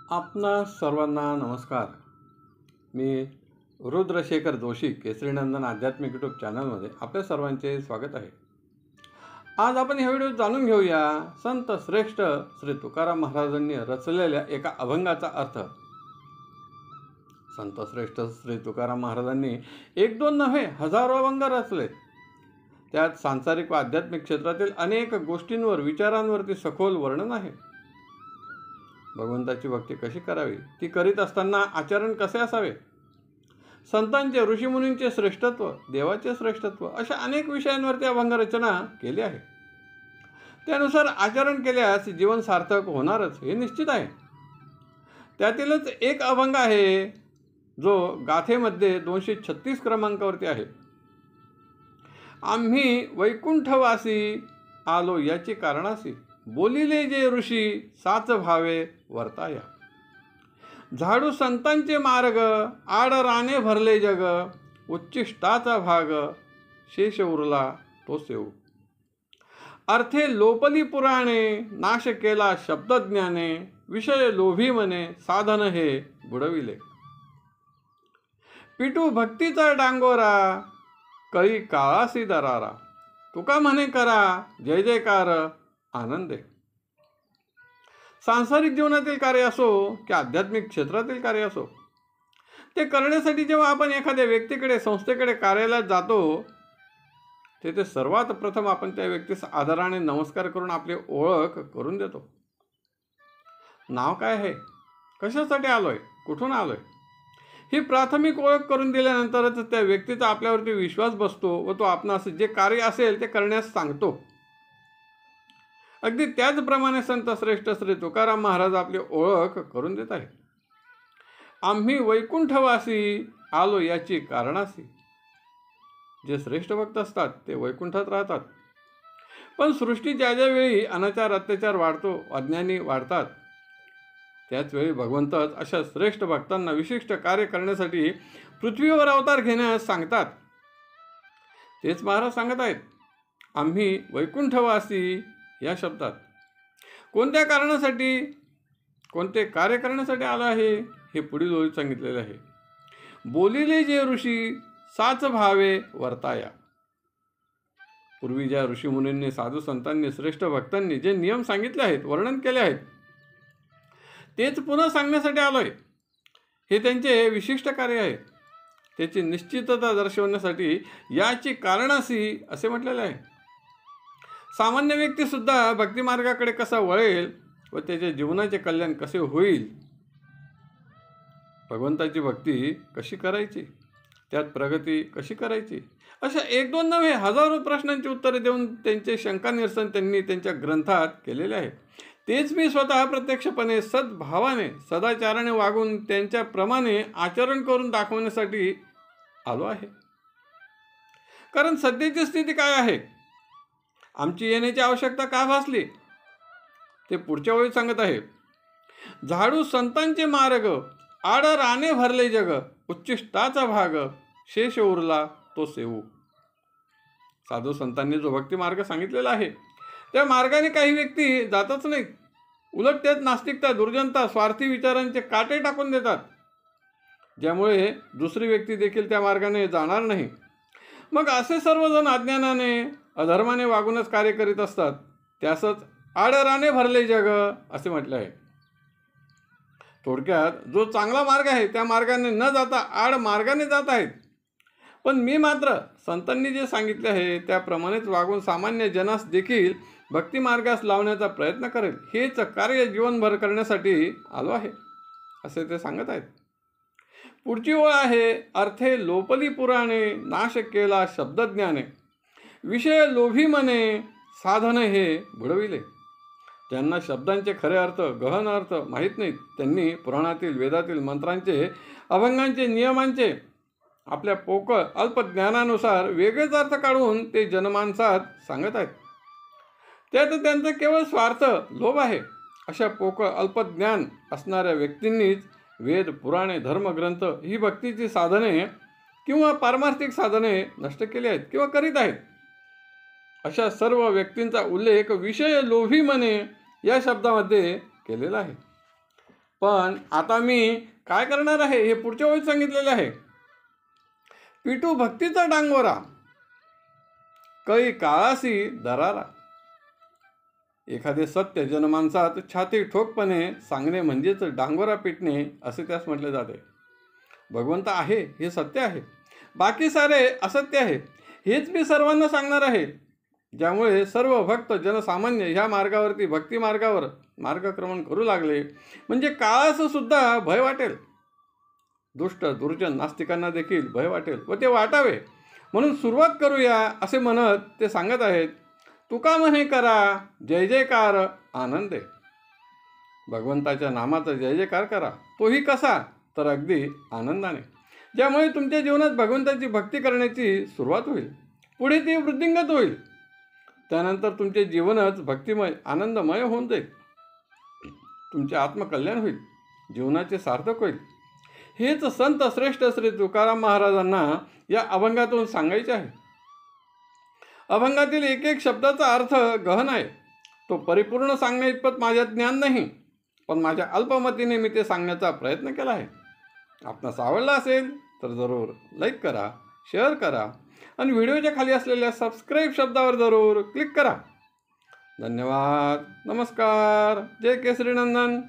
आपणा सर्वांना नमस्कार. मी रुद्रशेखर जोशी केसरीनंदन आध्यात्मिक यूट्यूब चॅनलमध्ये आपल्या सर्वांचे स्वागत आहे. आज आपण ह्या व्हिडिओ जाणून घेऊया संत श्रेष्ठ श्री तुकाराम महाराजांनी रचलेल्या एका अभंगाचा अर्थ. संत श्रेष्ठ श्री तुकाराम महाराजांनी एक दोन नव्हे हजारो अभंग रचले. त्यात सांसारिक व आध्यात्मिक क्षेत्रातील अनेक गोष्टींवर विचारांवरती सखोल वर्णन आहे. भगवंताची भक्ती कशी करावी, ती करीत असताना आचरण कसे असावे, संतांचे ऋषीमुनींचे श्रेष्ठत्व, देवाचे श्रेष्ठत्व अशा अनेक विषयांवरती अभंग रचना केली आहे. त्यानुसार आचरण केल्यास जीवन सार्थक होणारच हे निश्चित आहे. त्यातीलच एक अभंग आहे जो गाथेमध्ये 236 क्रमांकावरती आहे. आम्ही वैकुंठवासी आलो याची कारणासी, बोलिले जे ऋषी साच भावे वर्ताया. झाडू संतांचे मार्ग, आड राणे भरले जग, उच्चिष्टाचा भाग शेष उरला तो सेऊ. अर्थे लोपली पुराणे, नाश केला शब्दज्ञाने, विषय लोभी मने साधन हे बुडविले. पिटू भक्तीचा डांगोरा, कळी काळासी दरारा, तुका म्हणे करा जय जयकार आनंदे. सांसारिक जीवनातील कार्य असो की आध्यात्मिक क्षेत्रातील कार्य असो, ते करण्यासाठी जेव्हा आपण एखाद्या व्यक्तीकडे, संस्थेकडे, कार्यालयात जातो, तेथे सर्वात प्रथम आपण त्या व्यक्तीस आदराने नमस्कार करून आपली ओळख करून देतो. नाव काय आहे, कशासाठी आलोय, कुठून आलोय, ही प्राथमिक ओळख करून दिल्यानंतरच त्या व्यक्तीचा आपल्यावरती विश्वास बसतो व तो आपणास जे कार्य असेल ते करण्यास सांगतो. अगदी त्याचप्रमाणे संत श्रेष्ठ श्री तुकाराम महाराज आपली ओळख करून देत आहेत. आम्ही वैकुंठवासी आलो याची कारणासी. जे श्रेष्ठ भक्त असतात ते वैकुंठात राहतात. पण सृष्टी ज्या ज्या वेळी अनाचार अत्याचार वाढतो, अज्ञानी वाढतात, त्याच वेळी भगवंतच अशा श्रेष्ठ भक्तांना विशिष्ट कार्य करण्यासाठी पृथ्वीवर अवतार घेण्यास सांगतात. तेच महाराज सांगत आहेत, आम्ही वैकुंठवासी या शब्दात कोणत्या कारणासाठी, कोणते कार्य करण्यासाठी आला आहे हे पुढील ओळीत सांगितलेले आहे. बोलिले जे ऋषी साच भावे वर्ताया. पूर्वी ज्या ऋषीमुनींनी, साधू संतांनी, श्रेष्ठ भक्तांनी जे नियम सांगितले आहेत, वर्णन केले आहेत, तेच पुन्हा सांगण्यासाठी आलोय. हे त्यांचे विशिष्ट कार्य आहे. त्याची निश्चितता दर्शवण्यासाठी याची कारणासी असे म्हटलेले आहे. सामान्य व्यक्तीसुद्धा भक्तिमार्गाकडे कसा वळेल व त्याच्या जीवनाचे कल्याण कसे होईल, भगवंताची भक्ती कशी करायची, त्यात प्रगती कशी करायची, अशा एक दोन नव्हे हजारो प्रश्नांची उत्तरे देऊन त्यांचे शंका निरसन त्यांनी त्यांच्या ग्रंथात केलेले आहे. तेच मी स्वतः प्रत्यक्षपणे सद्भावाने, सदाचाराने वागून त्यांच्याप्रमाणे आचरण करून दाखवण्यासाठी आलो आहे. कारण सध्याची स्थिती काय आहे, आमची येण्याची आवश्यकता का भासली, ते पुढच्या वेळी सांगत आहे. झाडू संतांचे मार्ग, आड राणे भरले जग, उच्चिष्टाचा भाग शेष उरला तो सेवू. साधू संतांनी जो भक्ती मार्ग सांगितलेला आहे, त्या मार्गाने काही व्यक्ती जातच नाहीत. उलट त्यात नास्तिकता, दुर्जनता, स्वार्थी विचारांचे काटे टाकून देतात, ज्यामुळे दुसरी व्यक्ती देखील त्या मार्गाने जाणार नाही. मग असे सर्वजण अज्ञानाने, अधर्माने वागूनच कार्य करीत असतात. त्यासच आडराने भरले जग असे म्हटले आहे. थोडक्यात जो चांगला मार्ग आहे त्या मार्गाने न जाता आड मार्गाने जात आहेत. पण मी मात्र संतांनी जे सांगितले आहे त्याप्रमाणेच वागून सामान्य जनास देखील भक्ती मार्गास लावण्याचा प्रयत्न करेल. हेच कार्य जीवनभर करण्यासाठी आलो आहे असे ते सांगत आहेत. पुढची ओळ आहे, अर्थे लोपली पुराणे, नाश केला शब्दज्ञाने, विषय लोभी मने साधन हे बुडविले. ज्यांना शब्दांचे खरे अर्थ, गहन अर्थ माहीत नाहीत, त्यांनी पुराणातील, वेदातील मंत्रांचे, अभंगांचे, नियमांचे आपल्या पोकळ अल्पज्ञानानुसार वेगळेच अर्थ काढून ते जनमानसात सांगत आहेत. त्यात त्यांचा केवळ स्वार्थ, लोभ आहे. अशा पोकळ अल्पज्ञान असणाऱ्या व्यक्तींनीच वेद, पुराणे, धर्मग्रंथ ही भक्तीची साधने किंवा पारमार्थिक साधने नष्ट केली आहेत किंवा करीत आहेत. अशा सर्व व्यक्तींचा उल्लेख विषय लोभी मने या शब्दामध्ये केलेला आहे. पण आता मी काय करणार आहे हे पुढच्या वेळी सांगितलेले आहे. पिटू भक्तीचा डांगोरा, कळी काळासी दरारा. एखादे सत्य जनमानसात छाती ठोकपणे सांगणे म्हणजेच डांगोरा पिटणे असे त्यास म्हटले जाते. भगवंत आहे हे सत्य आहे, बाकी सारे असत्य आहे हेच मी सर्वांना सांगणार आहे. ज्यामुळे सर्व भक्त जनसामान्य ह्या मार्गावरती भक्ती मार्गावर मार्गक्रमण करू लागले म्हणजे काळास सुद्धा भय वाटेल. दुष्ट दुर्जन नास्तिकांना देखील भय वाटेल व ते वाटावे म्हणून सुरुवात करूया असे म्हणत ते सांगत आहेत. तुका म्हणे करा जय जयकार आनंदे. भगवंताच्या नामाचा जय जयकार करा, तोही कसा तर अगदी आनंदाने. ज्यामुळे तुमच्या जीवनात भगवंताची भक्ती करण्याची सुरुवात होईल, पुढे ती वृद्धिंगत होईल. त्यानंतर तुमचे जीवनच भक्तिमय आनंदमय होऊन जाईल. तुमचे आत्मकल्याण होईल, जीवनाचे सार्थक होईल. हेच संत श्रेष्ठ श्री तुकाराम महाराजांना या अभंगातून सांगायचे आहे. अभंगातील एक एक शब्दाचा अर्थ गहन आहे. तो परिपूर्ण सांगण्या इतपत माझ्यात ज्ञान नाही, पण माझ्या अल्पमतीने मी ते सांगण्याचा प्रयत्न केला आहे. आपणास आवडला असेल तर जरूर लाईक करा, शेअर करा आणि व्हिडिओच्या खाली असलेल्या सबस्क्राईब शब्दावर जरूर क्लिक करा. धन्यवाद. नमस्कार. जय केसरी नंदन.